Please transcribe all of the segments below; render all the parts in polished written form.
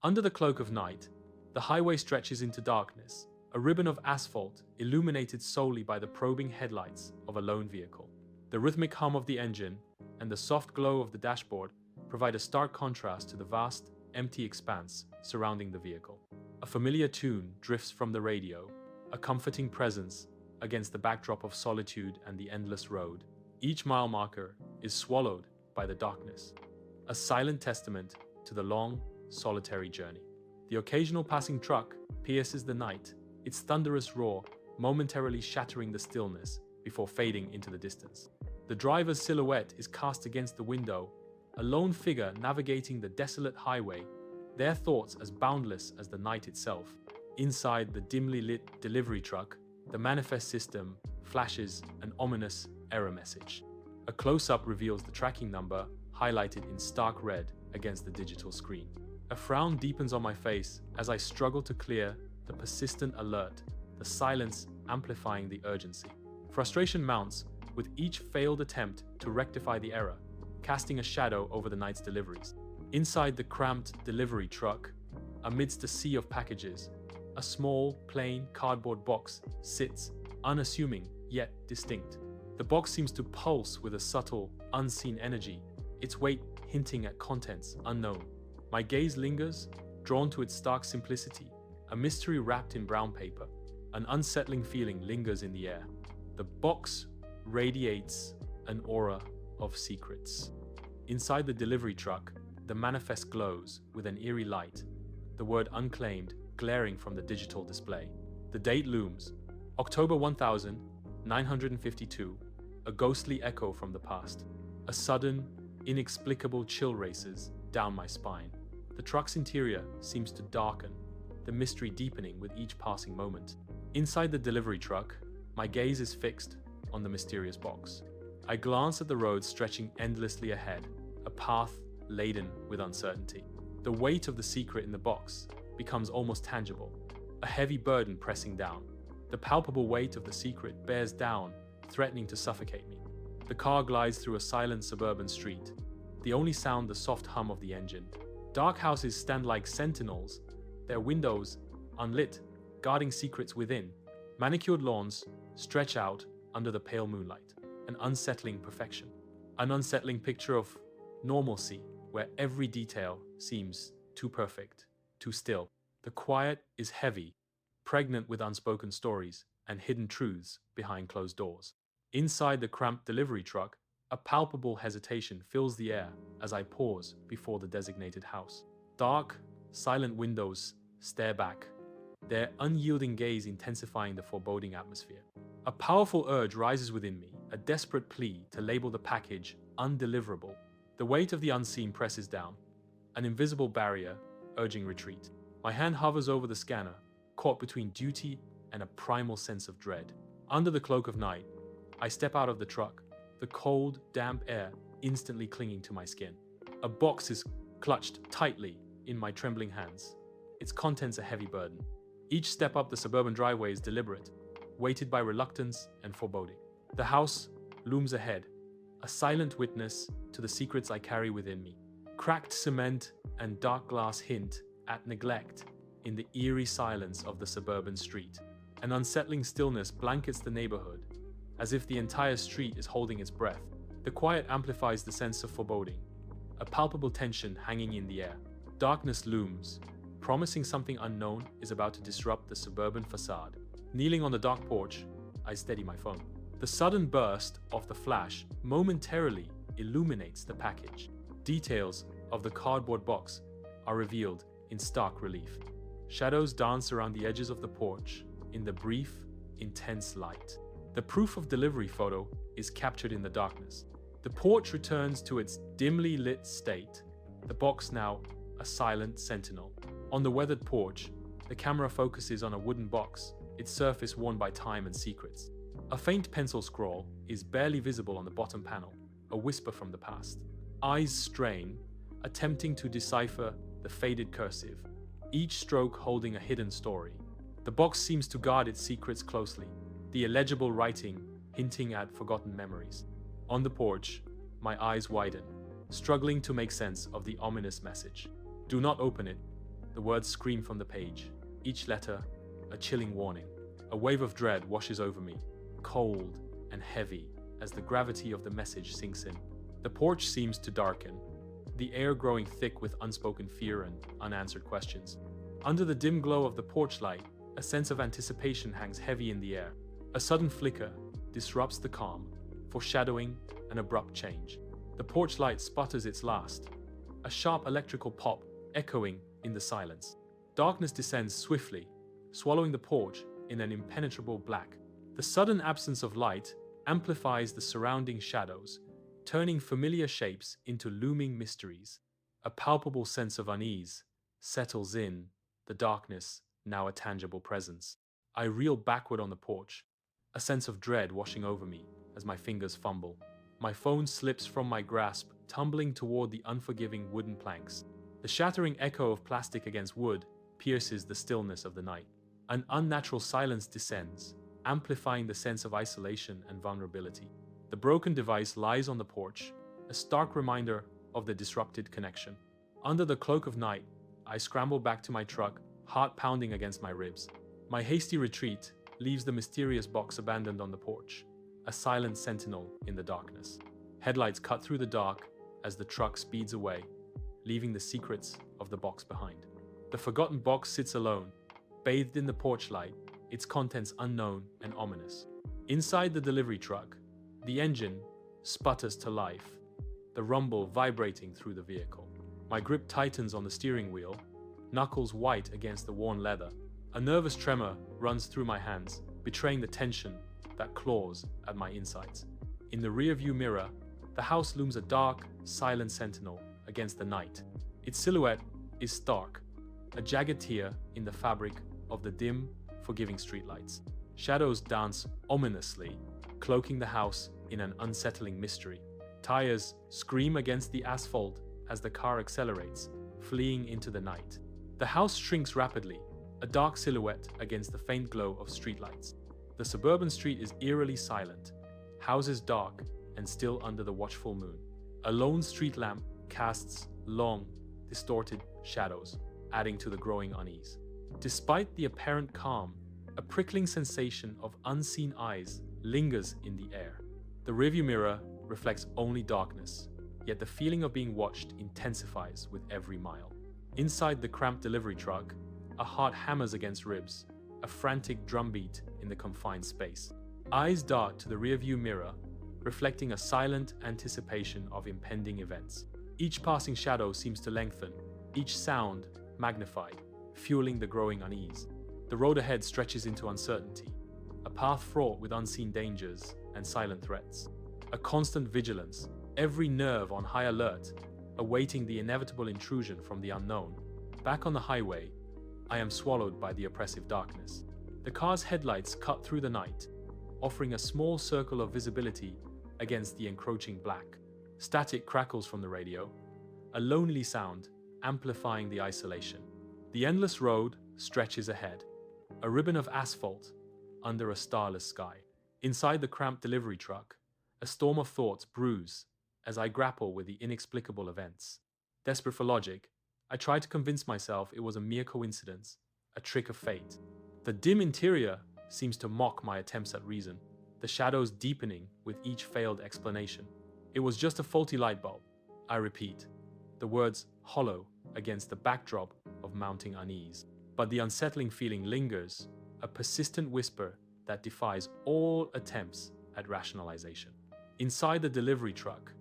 Under the cloak of night, the highway stretches into darkness, a ribbon of asphalt illuminated solely by the probing headlights of a lone vehicle. The rhythmic hum of the engine and the soft glow of the dashboard provide a stark contrast to the vast, empty expanse surrounding the vehicle. A familiar tune drifts from the radio, a comforting presence against the backdrop of solitude and the endless road. Each mile marker is swallowed by the darkness, a silent testament to the long, solitary journey. The occasional passing truck pierces the night, its thunderous roar momentarily shattering the stillness before fading into the distance. The driver's silhouette is cast against the window, a lone figure navigating the desolate highway, their thoughts as boundless as the night itself. Inside the dimly lit delivery truck, the manifest system flashes an ominous error message. A close-up reveals the tracking number highlighted in stark red against the digital screen. A frown deepens on my face as I struggle to clear the persistent alert, the silence amplifying the urgency. Frustration mounts with each failed attempt to rectify the error, casting a shadow over the night's deliveries. Inside the cramped delivery truck, amidst a sea of packages, a small, plain cardboard box sits, unassuming yet distinct. The box seems to pulse with a subtle, unseen energy, its weight hinting at contents unknown. My gaze lingers, drawn to its stark simplicity, a mystery wrapped in brown paper. An unsettling feeling lingers in the air. The box radiates an aura of secrets. Inside the delivery truck, the manifest glows with an eerie light, the word unclaimed glaring from the digital display. The date looms, October 1952, a ghostly echo from the past. A sudden, inexplicable chill races down my spine. The truck's interior seems to darken, the mystery deepening with each passing moment. Inside the delivery truck, my gaze is fixed on the mysterious box. I glance at the road stretching endlessly ahead, a path laden with uncertainty. The weight of the secret in the box becomes almost tangible, a heavy burden pressing down. The palpable weight of the secret bears down, threatening to suffocate me. The car glides through a silent suburban street, the only sound the soft hum of the engine. Dark houses stand like sentinels, their windows unlit, guarding secrets within. Manicured lawns stretch out under the pale moonlight, an unsettling perfection. An unsettling picture of normalcy, where every detail seems too perfect, too still. The quiet is heavy, pregnant with unspoken stories and hidden truths behind closed doors. Inside the cramped delivery truck, a palpable hesitation fills the air as I pause before the designated house. Dark, silent windows stare back, their unyielding gaze intensifying the foreboding atmosphere. A powerful urge rises within me, a desperate plea to label the package undeliverable. The weight of the unseen presses down, an invisible barrier urging retreat. My hand hovers over the scanner, caught between duty and a primal sense of dread. Under the cloak of night, I step out of the truck, the cold, damp air instantly clinging to my skin. A box is clutched tightly in my trembling hands, its contents a heavy burden. Each step up the suburban driveway is deliberate, weighted by reluctance and foreboding. The house looms ahead, a silent witness to the secrets I carry within me. Cracked cement and dark glass hint at neglect in the eerie silence of the suburban street. An unsettling stillness blankets the neighborhood, as if the entire street is holding its breath. The quiet amplifies the sense of foreboding, a palpable tension hanging in the air. Darkness looms, promising something unknown is about to disrupt the suburban facade. Kneeling on the dark porch, I steady my phone. The sudden burst of the flash momentarily illuminates the package. Details of the cardboard box are revealed in stark relief. Shadows dance around the edges of the porch in the brief, intense light. The proof of delivery photo is captured in the darkness. The porch returns to its dimly lit state, the box now a silent sentinel. On the weathered porch, the camera focuses on a wooden box, its surface worn by time and secrets. A faint pencil scrawl is barely visible on the bottom panel, a whisper from the past. Eyes strain, attempting to decipher the faded cursive, each stroke holding a hidden story. The box seems to guard its secrets closely, the illegible writing hinting at forgotten memories. On the porch, my eyes widen, struggling to make sense of the ominous message. Do not open it. The words scream from the page, each letter a chilling warning. A wave of dread washes over me, cold and heavy as the gravity of the message sinks in. The porch seems to darken, the air growing thick with unspoken fear and unanswered questions. Under the dim glow of the porch light, a sense of anticipation hangs heavy in the air. A sudden flicker disrupts the calm, foreshadowing an abrupt change. The porch light sputters its last, a sharp electrical pop echoing in the silence. Darkness descends swiftly, swallowing the porch in an impenetrable black. The sudden absence of light amplifies the surrounding shadows, turning familiar shapes into looming mysteries. A palpable sense of unease settles in the darkness, now a tangible presence. I reel backward on the porch, a sense of dread washing over me as my fingers fumble. My phone slips from my grasp, tumbling toward the unforgiving wooden planks. The shattering echo of plastic against wood pierces the stillness of the night. An unnatural silence descends, amplifying the sense of isolation and vulnerability. The broken device lies on the porch, a stark reminder of the disrupted connection. Under the cloak of night, I scramble back to my truck, heart pounding against my ribs. My hasty retreat leaves the mysterious box abandoned on the porch, a silent sentinel in the darkness. Headlights cut through the dark as the truck speeds away, leaving the secrets of the box behind. The forgotten box sits alone, bathed in the porch light, its contents unknown and ominous. Inside the delivery truck, the engine sputters to life, the rumble vibrating through the vehicle. My grip tightens on the steering wheel, knuckles white against the worn leather. A nervous tremor runs through my hands, betraying the tension that claws at my insides. In the rearview mirror, the house looms a dark, silent sentinel against the night. Its silhouette is stark, a jagged tear in the fabric of the dim, forgiving streetlights. Shadows dance ominously, cloaking the house in an unsettling mystery. Tires scream against the asphalt as the car accelerates, fleeing into the night. The house shrinks rapidly, a dark silhouette against the faint glow of streetlights. The suburban street is eerily silent, houses dark and still under the watchful moon. A lone street lamp casts long, distorted shadows, adding to the growing unease. Despite the apparent calm, a prickling sensation of unseen eyes lingers in the air. The rearview mirror reflects only darkness, yet the feeling of being watched intensifies with every mile. Inside the cramped delivery truck, a heart hammers against ribs, a frantic drumbeat in the confined space. Eyes dart to the rearview mirror, reflecting a silent anticipation of impending events. Each passing shadow seems to lengthen, each sound magnified, fueling the growing unease. The road ahead stretches into uncertainty, a path fraught with unseen dangers and silent threats. A constant vigilance, every nerve on high alert, awaiting the inevitable intrusion from the unknown. Back on the highway, I am swallowed by the oppressive darkness. The car's headlights cut through the night, offering a small circle of visibility against the encroaching black. Static crackles from the radio, a lonely sound amplifying the isolation. The endless road stretches ahead, a ribbon of asphalt under a starless sky. Inside the cramped delivery truck, a storm of thoughts brews as I grapple with the inexplicable events. Desperate for logic, I try to convince myself it was a mere coincidence, a trick of fate. The dim interior seems to mock my attempts at reason, the shadows deepening with each failed explanation. It was just a faulty light bulb, I repeat, the words hollow against the backdrop of mounting unease. But the unsettling feeling lingers, a persistent whisper that defies all attempts at rationalization. Inside the delivery truck,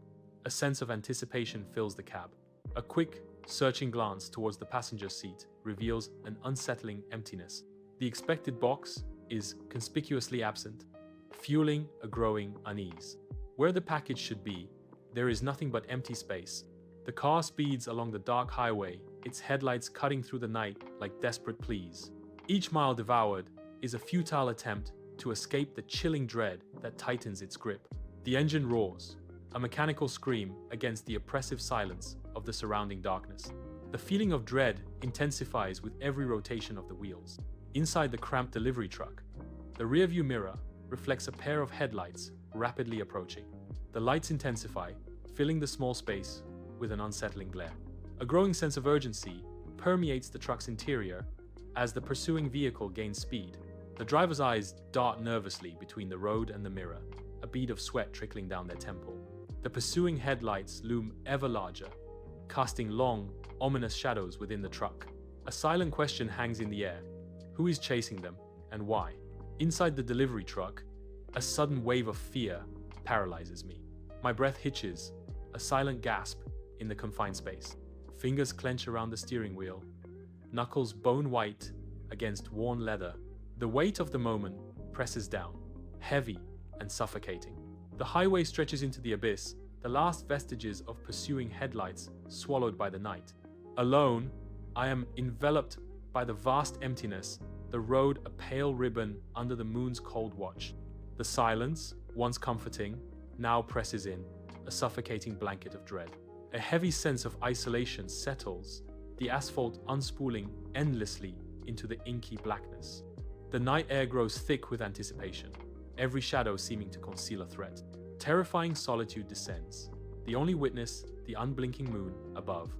a sense of anticipation fills the cab. A quick, searching glance towards the passenger seat reveals an unsettling emptiness. The expected box is conspicuously absent, fueling a growing unease. Where the package should be, there is nothing but empty space. The car speeds along the dark highway, its headlights cutting through the night like desperate pleas. Each mile devoured is a futile attempt to escape the chilling dread that tightens its grip. The engine roars, a mechanical scream against the oppressive silence of the surrounding darkness. The feeling of dread intensifies with every rotation of the wheels. Inside the cramped delivery truck, the rearview mirror reflects a pair of headlights rapidly approaching. The lights intensify, filling the small space with an unsettling glare. A growing sense of urgency permeates the truck's interior as the pursuing vehicle gains speed. The driver's eyes dart nervously between the road and the mirror, a bead of sweat trickling down their temple. The pursuing headlights loom ever larger, casting long, ominous shadows within the truck. A silent question hangs in the air. Who is chasing them, and why? Inside the delivery truck, a sudden wave of fear paralyzes me. My breath hitches, a silent gasp in the confined space. Fingers clench around the steering wheel, knuckles bone white against worn leather. The weight of the moment presses down, heavy and suffocating. The highway stretches into the abyss, the last vestiges of pursuing headlights swallowed by the night. Alone, I am enveloped by the vast emptiness, the road a pale ribbon under the moon's cold watch. The silence, once comforting, now presses in, a suffocating blanket of dread. A heavy sense of isolation settles, the asphalt unspooling endlessly into the inky blackness. The night air grows thick with anticipation, every shadow seeming to conceal a threat. Terrifying solitude descends, the only witness the unblinking moon above.